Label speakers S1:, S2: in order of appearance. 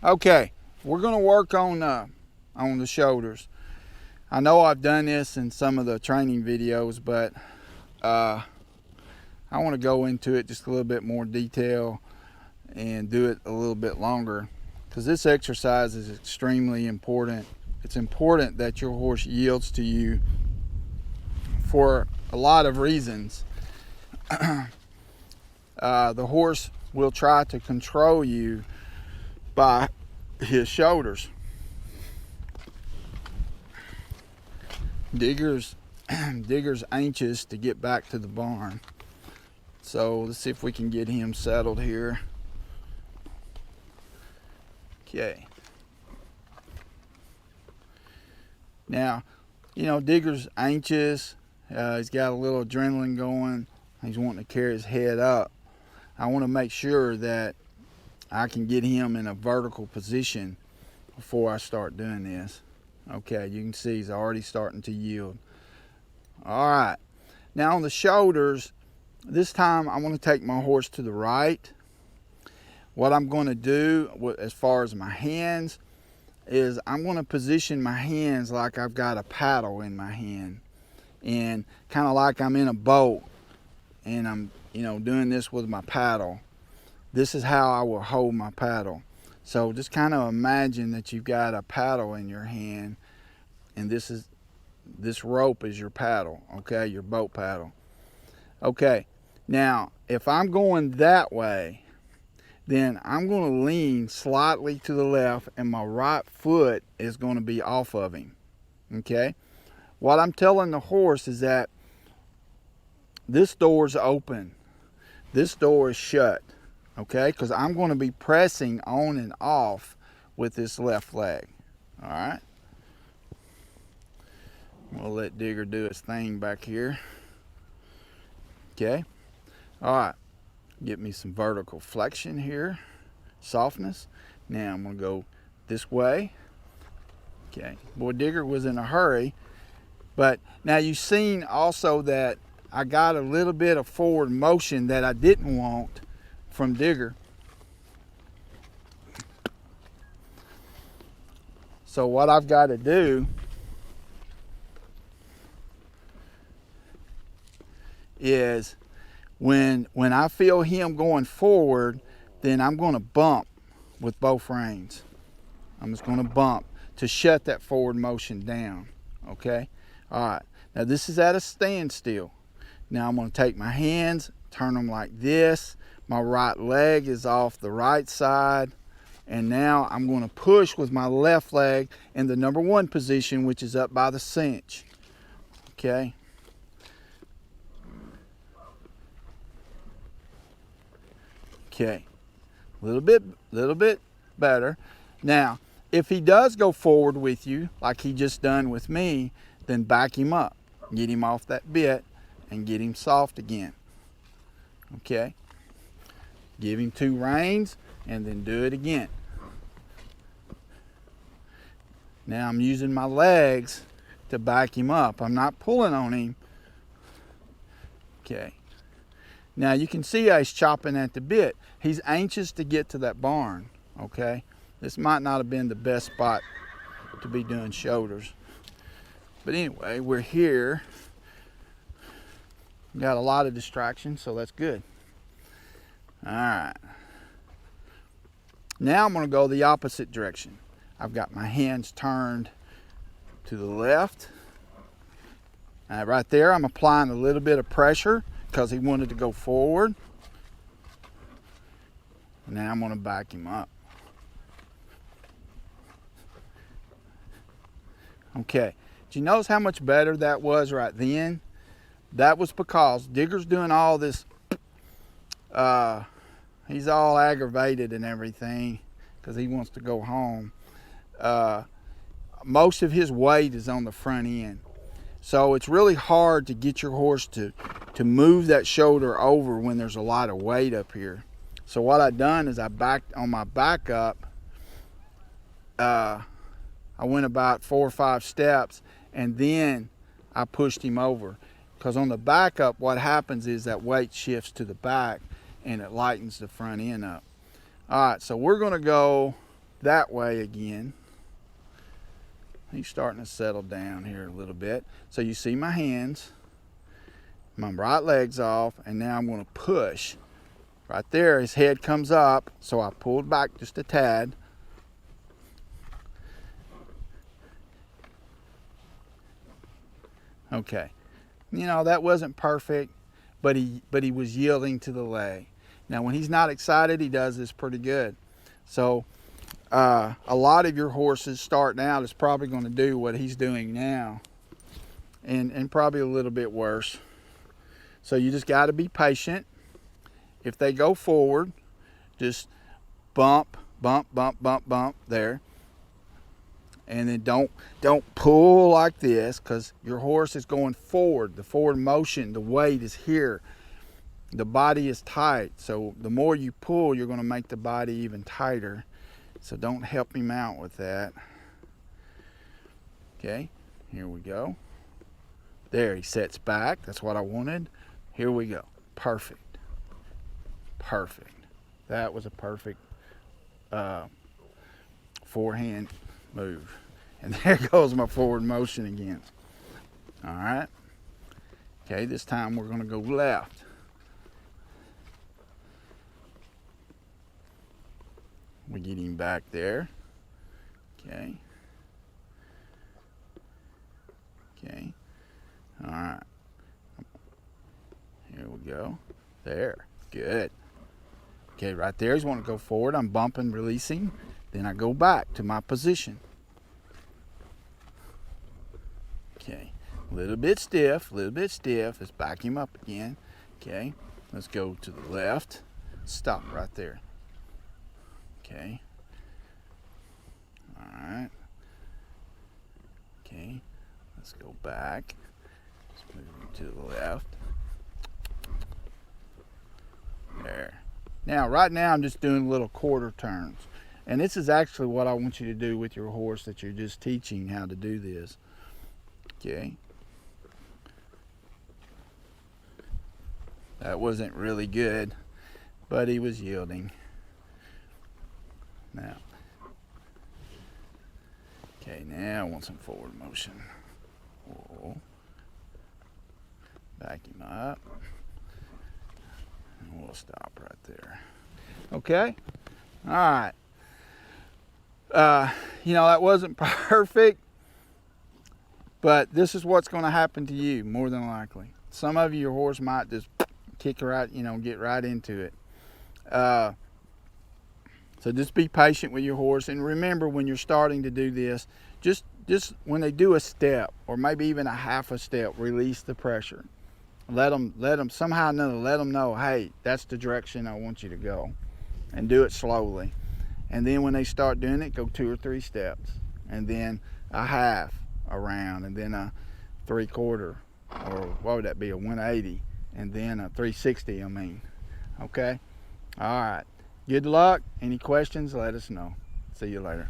S1: Okay, we're gonna work on the shoulders. I know I've done this in some of the training videos, but I want to go into it just a little bit more detail and do it a little bit longer, because this exercise is extremely important. It's important that your horse yields to you for a lot of reasons. The horse will try to control you by his shoulders. Digger's anxious to get back to the barn. So let's see if we can get him settled here. Okay. Now, you know, Digger's anxious. He's got a little adrenaline going. He's wanting to carry his head up. I want to make sure that I can get him in a vertical position before I start doing this. Okay, you can see he's already starting to yield. All right, now on the shoulders, this time I want to take my horse to the right. What I'm going to do as far as my hands is I'm going to position my hands like I've got a paddle in my hand, and kind of like I'm in a boat and I'm, you know, doing this with my paddle. This is how I will hold my paddle. So just kind of imagine that you've got a paddle in your hand, and this rope is your paddle, okay, your boat paddle. Okay, now if I'm going that way, then I'm going to lean slightly to the left, and my right foot is going to be off of him. Okay, what I'm telling the horse is that this door's open, this door is shut. Okay, because I'm going to be pressing on and off with this left leg. All right, we'll let Digger do his thing back here. Okay, all right, get me some vertical flexion here, softness. Now I'm going to go this way. Okay, boy, Digger was in a hurry, but now you've seen also that I got a little bit of forward motion that I didn't want from Digger. So what I've got to do is when I feel him going forward, then I'm going to bump with both reins. I'm just going to bump to shut that forward motion down. Okay, all right, now this is at a standstill. Now I'm going to take my hands, turn them like this. My right leg is off the right side, and now I'm going to push with my left leg in the number one position, which is up by the cinch. Okay. Okay. A little bit better. Now, if he does go forward with you, like he just done with me, then back him up. Get him off that bit and get him soft again. Okay. Give him two reins and then do it again. Now I'm using my legs to back him up. I'm not pulling on him. Okay. Now you can see how he's chopping at the bit. He's anxious to get to that barn. Okay. This might not have been the best spot to be doing shoulders. But anyway, we're here. Got a lot of distractions, so that's good. All right. Now I'm going to go the opposite direction. I've got my hands turned to the left. Right there, I'm applying a little bit of pressure because he wanted to go forward. Now I'm going to back him up. Okay. Did you notice how much better that was right then? That was because Digger's doing all this. He's all aggravated and everything because he wants to go home. Most of his weight is on the front end. So it's really hard to get your horse to move that shoulder over when there's a lot of weight up here. So what I've done is I backed on my back up. I went about 4 or 5 steps, and then I pushed him over. Because on the back up, what happens is that weight shifts to the back and it lightens the front end up. All right, so we're going to go that way again. He's starting to settle down here a little bit. So you see my hands, my right leg's off, and now I'm going to push. Right there, his head comes up, so I pulled back just a tad. Okay, you know, that wasn't perfect, but he was yielding to the leg. Now, when he's not excited, he does this pretty good. So a lot of your horses starting out is probably going to do what he's doing now, and probably a little bit worse. So you just got to be patient. If they go forward, just bump, bump, bump, bump, bump there. And then don't pull like this, because your horse is going forward. The forward motion, the weight is here. The body is tight. So the more you pull, you're going to make the body even tighter. So don't help him out with that. Okay, here we go. There, he sets back. That's what I wanted. Here we go. Perfect. Perfect. That was a perfect forehand move. And there goes my forward motion again. All right. Okay, this time we're going to go left. We get him back there. Okay. Okay. All right. Here we go. There. Good. Okay, right there, he's wanting to go forward. I'm bumping, releasing. Then I go back to my position. Okay, a little bit stiff, a little bit stiff. Let's back him up again. Okay, let's go to the left. Stop right there. Okay. All right. Okay, let's go back. Let's move him to the left. There. Now, right now, I'm just doing little quarter turns. And this is actually what I want you to do with your horse that you're just teaching how to do this. Okay. That wasn't really good, but he was yielding. Now. Okay, now I want some forward motion. Whoa. Back him up. And we'll stop right there. Okay? All right. You know, that wasn't perfect, but this is what's going to happen to you more than likely. Some of you, your horse might just kick right, you know, get right into it. So just be patient with your horse, and remember when you're starting to do this, just when they do a step or maybe even a half a step, release the pressure. Let them somehow or another, let them know, hey, that's the direction I want you to go, and do it slowly. And then when they start doing it, go 2 or 3 steps, and then a half around, and then a 3/4, or what would that be, a 180, and then a 360, I mean. Okay? All right. Good luck. Any questions, let us know. See you later.